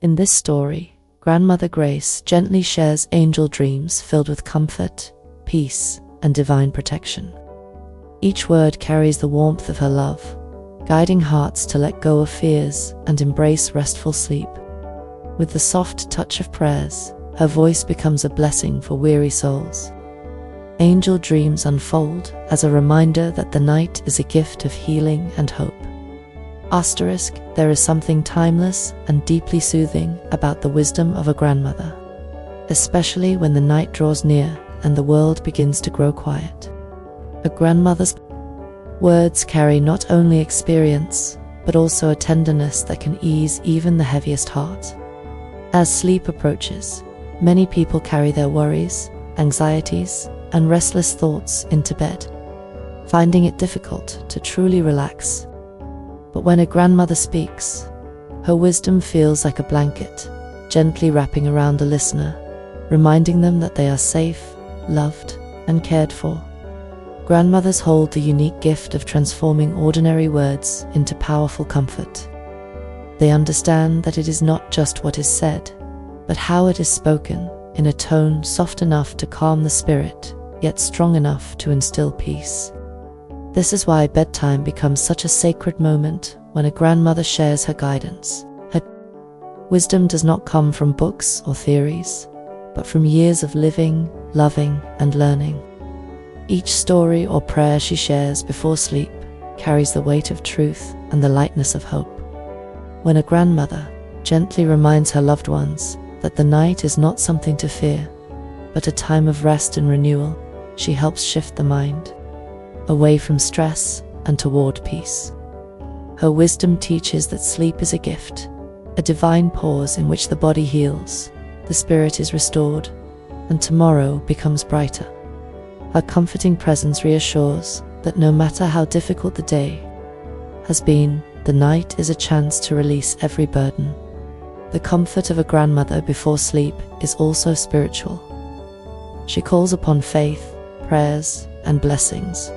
In this story, Grandmother Grace gently shares angel dreams filled with comfort, peace, and divine protection. Each word carries the warmth of her love, guiding hearts to let go of fears and embrace restful sleep. With the soft touch of prayers, her voice becomes a blessing for weary souls. Angel dreams unfold as a reminder that the night is a gift of healing and hope. Asterisk, there is something timeless and deeply soothing about the wisdom of a grandmother, especially when the night draws near and the world begins to grow quiet. A grandmother's words carry not only experience, but also a tenderness that can ease even the heaviest heart. As sleep approaches, many people carry their worries, anxieties, and restless thoughts into bed, finding it difficult to truly relax. But when a grandmother speaks, her wisdom feels like a blanket, gently wrapping around the listener, reminding them that they are safe, loved, and cared for. Grandmothers hold the unique gift of transforming ordinary words into powerful comfort. They understand that it is not just what is said, but how it is spoken, in a tone soft enough to calm the spirit, yet strong enough to instill peace. This is why bedtime becomes such a sacred moment when a grandmother shares her guidance. Her wisdom does not come from books or theories, but from years of living, loving, and learning. Each story or prayer she shares before sleep carries the weight of truth and the lightness of hope. When a grandmother gently reminds her loved ones that the night is not something to fear, but a time of rest and renewal, she helps shift the mind away from stress and toward peace. Her wisdom teaches that sleep is a gift, a divine pause in which the body heals, the spirit is restored, and tomorrow becomes brighter. Her comforting presence reassures that no matter how difficult the day has been, the night is a chance to release every burden. The comfort of a grandmother before sleep is also spiritual. She calls upon faith, prayers, and blessings,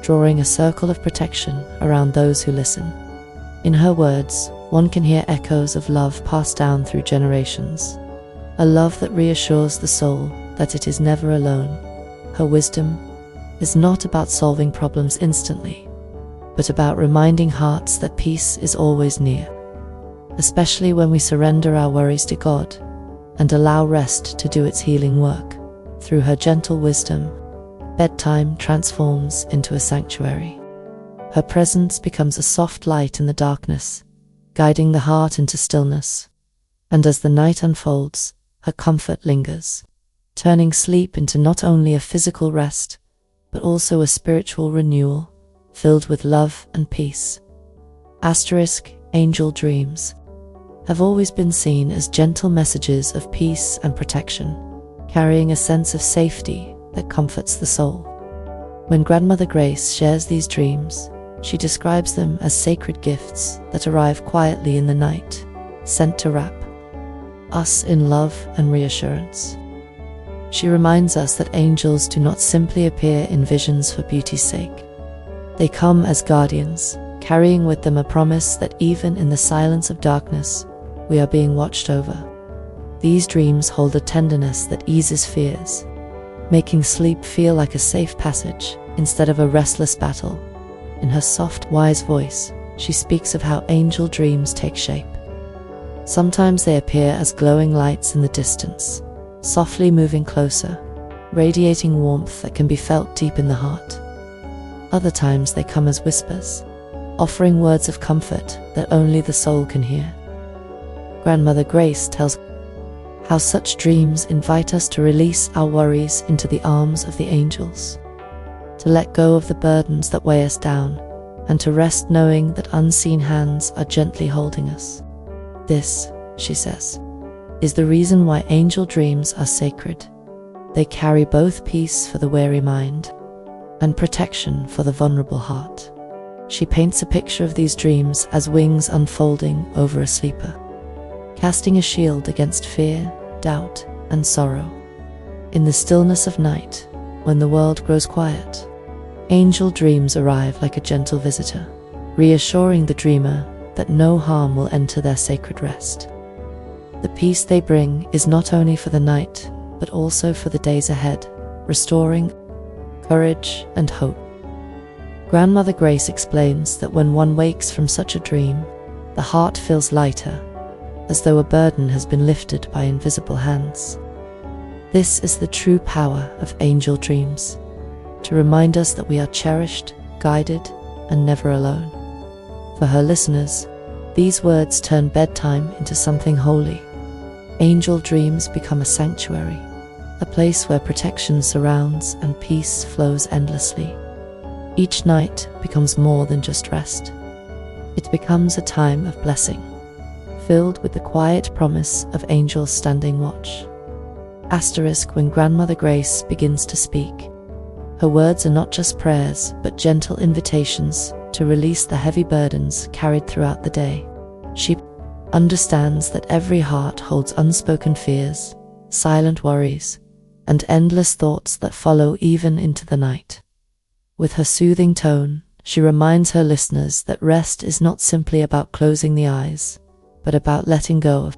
drawing a circle of protection around those who listen. In her words, one can hear echoes of love passed down through generations, a love that reassures the soul that it is never alone. Her wisdom is not about solving problems instantly, but about reminding hearts that peace is always near, especially when we surrender our worries to God and allow rest to do its healing work. Through her gentle wisdom, bedtime transforms into a sanctuary. Her presence becomes a soft light in the darkness, guiding the heart into stillness. And as the night unfolds, her comfort lingers, turning sleep into not only a physical rest, but also a spiritual renewal, filled with love and peace. Asterisk, angel dreams have always been seen as gentle messages of peace and protection, carrying a sense of safety that comforts the soul. When Grandmother Grace shares these dreams, she describes them as sacred gifts that arrive quietly in the night, sent to wrap us in love and reassurance. She reminds us that angels do not simply appear in visions for beauty's sake. They come as guardians, carrying with them a promise that even in the silence of darkness, we are being watched over. These dreams hold a tenderness that eases fears, making sleep feel like a safe passage instead of a restless battle. In her soft, wise voice, she speaks of how angel dreams take shape. Sometimes they appear as glowing lights in the distance, softly moving closer, radiating warmth that can be felt deep in the heart. Other times they come as whispers, offering words of comfort that only the soul can hear. Grandmother Grace tells how such dreams invite us to release our worries into the arms of the angels, to let go of the burdens that weigh us down, and to rest knowing that unseen hands are gently holding us. This, she says, is the reason why angel dreams are sacred. They carry both peace for the weary mind and protection for the vulnerable heart. She paints a picture of these dreams as wings unfolding over a sleeper, casting a shield against fear, doubt, and sorrow. In the stillness of night, when the world grows quiet, angel dreams arrive like a gentle visitor, reassuring the dreamer that no harm will enter their sacred rest. The peace they bring is not only for the night, but also for the days ahead, restoring courage and hope. Grandmother Grace explains that when one wakes from such a dream, the heart feels lighter, as though a burden has been lifted by invisible hands. This is the true power of angel dreams, to remind us that we are cherished, guided, and never alone. For her listeners, these words turn bedtime into something holy. Angel dreams become a sanctuary, a place where protection surrounds and peace flows endlessly. Each night becomes more than just rest. It becomes a time of blessing, filled with the quiet promise of angels standing watch. Asterisk when Grandmother Grace begins to speak, her words are not just prayers, but gentle invitations to release the heavy burdens carried throughout the day. She understands that every heart holds unspoken fears, silent worries, and endless thoughts that follow even into the night. With her soothing tone, she reminds her listeners that rest is not simply about closing the eyes, but about letting go of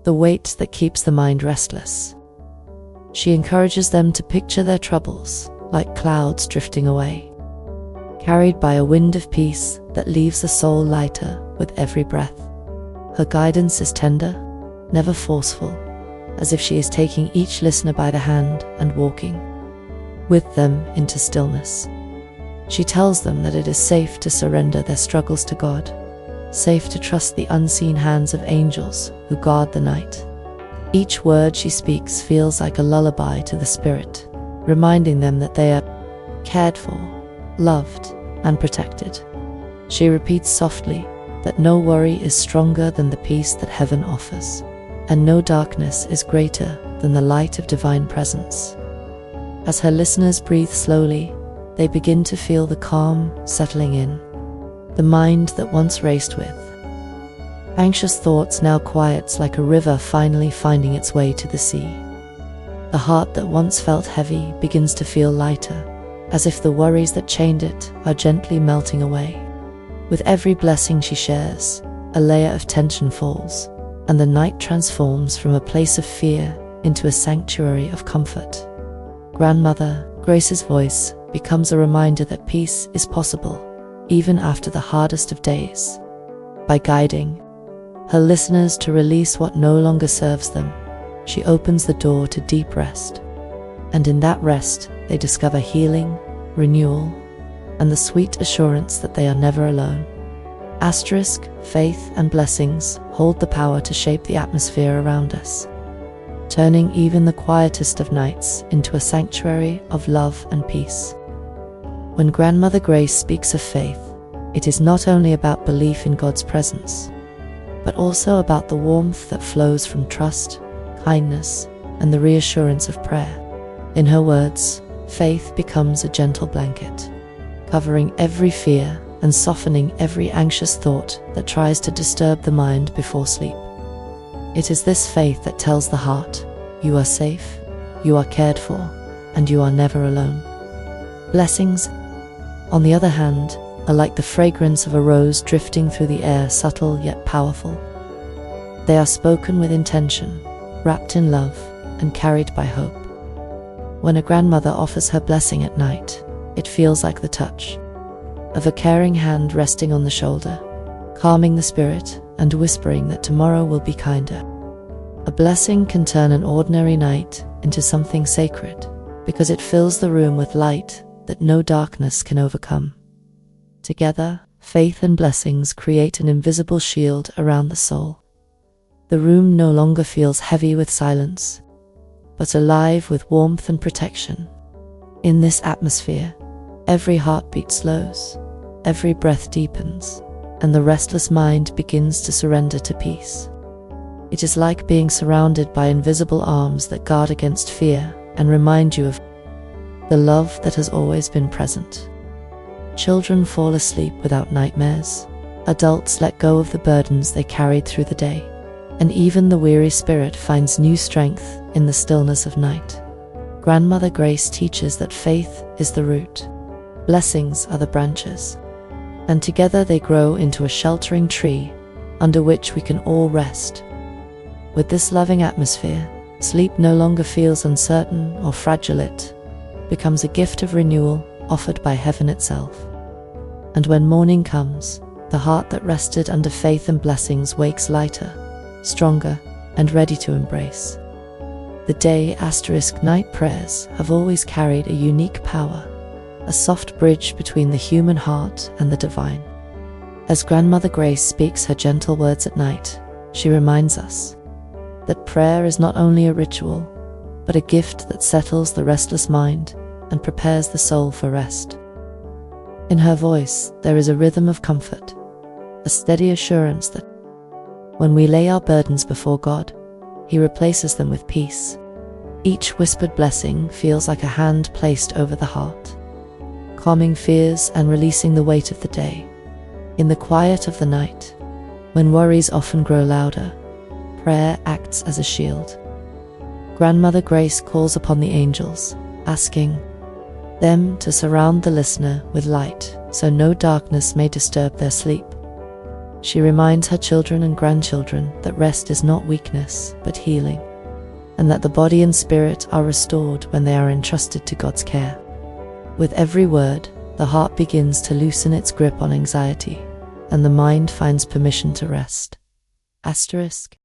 the weight that keeps the mind restless. She encourages them to picture their troubles like clouds drifting away, carried by a wind of peace that leaves the soul lighter with every breath. Her guidance is tender, never forceful, as if she is taking each listener by the hand and walking with them into stillness. She tells them that it is safe to surrender their struggles to God, safe to trust the unseen hands of angels who guard the night. Each word she speaks feels like a lullaby to the spirit, reminding them that they are cared for, loved, and protected. She repeats softly that no worry is stronger than the peace that heaven offers, and no darkness is greater than the light of divine presence. As her listeners breathe slowly, they begin to feel the calm settling in. The mind that once raced with anxious thoughts now quiets like a river finally finding its way to the sea. The heart that once felt heavy begins to feel lighter, as if the worries that chained it are gently melting away. With every blessing she shares, a layer of tension falls, and the night transforms from a place of fear into a sanctuary of comfort. Grandmother Grace's voice becomes a reminder that peace is possible, even after the hardest of days. By guiding her listeners to release what no longer serves them, she opens the door to deep rest. And in that rest, they discover healing, renewal, and the sweet assurance that they are never alone. Asterisk, faith and blessings hold the power to shape the atmosphere around us, turning even the quietest of nights into a sanctuary of love and peace. When Grandmother Grace speaks of faith, it is not only about belief in God's presence, but also about the warmth that flows from trust, kindness, and the reassurance of prayer. In her words, faith becomes a gentle blanket, covering every fear and softening every anxious thought that tries to disturb the mind before sleep. It is this faith that tells the heart, you are safe, you are cared for, and you are never alone. Blessings, on the other hand, are like the fragrance of a rose drifting through the air, subtle yet powerful. They are spoken with intention, wrapped in love, and carried by hope. When a grandmother offers her blessing at night, it feels like the touch of a caring hand resting on the shoulder, calming the spirit and whispering that tomorrow will be kinder. A blessing can turn an ordinary night into something sacred because it fills the room with light that no darkness can overcome. Together, faith and blessings create an invisible shield around the soul. The room no longer feels heavy with silence, but alive with warmth and protection. In this atmosphere, every heartbeat slows, every breath deepens, and the restless mind begins to surrender to peace. It is like being surrounded by invisible arms that guard against fear and remind you of the love that has always been present. Children fall asleep without nightmares. Adults let go of the burdens they carried through the day, and even the weary spirit finds new strength in the stillness of night. Grandmother Grace teaches that faith is the root, blessings are the branches, and together they grow into a sheltering tree under which we can all rest. With this loving atmosphere, sleep no longer feels uncertain or fragile. It becomes a gift of renewal offered by heaven itself. And when morning comes, the heart that rested under faith and blessings wakes lighter, stronger, and ready to embrace. The day*night prayers have always carried a unique power, a soft bridge between the human heart and the divine. As Grandmother Grace speaks her gentle words at night, she reminds us that prayer is not only a ritual, but a gift that settles the restless mind and prepares the soul for rest. In her voice, there is a rhythm of comfort, a steady assurance that when we lay our burdens before God, He replaces them with peace. Each whispered blessing feels like a hand placed over the heart, calming fears and releasing the weight of the day. In the quiet of the night, when worries often grow louder, prayer acts as a shield. Grandmother Grace calls upon the angels, asking them to surround the listener with light so no darkness may disturb their sleep. She reminds her children and grandchildren that rest is not weakness, but healing, and that the body and spirit are restored when they are entrusted to God's care. With every word, the heart begins to loosen its grip on anxiety, and the mind finds permission to rest. Asterisk.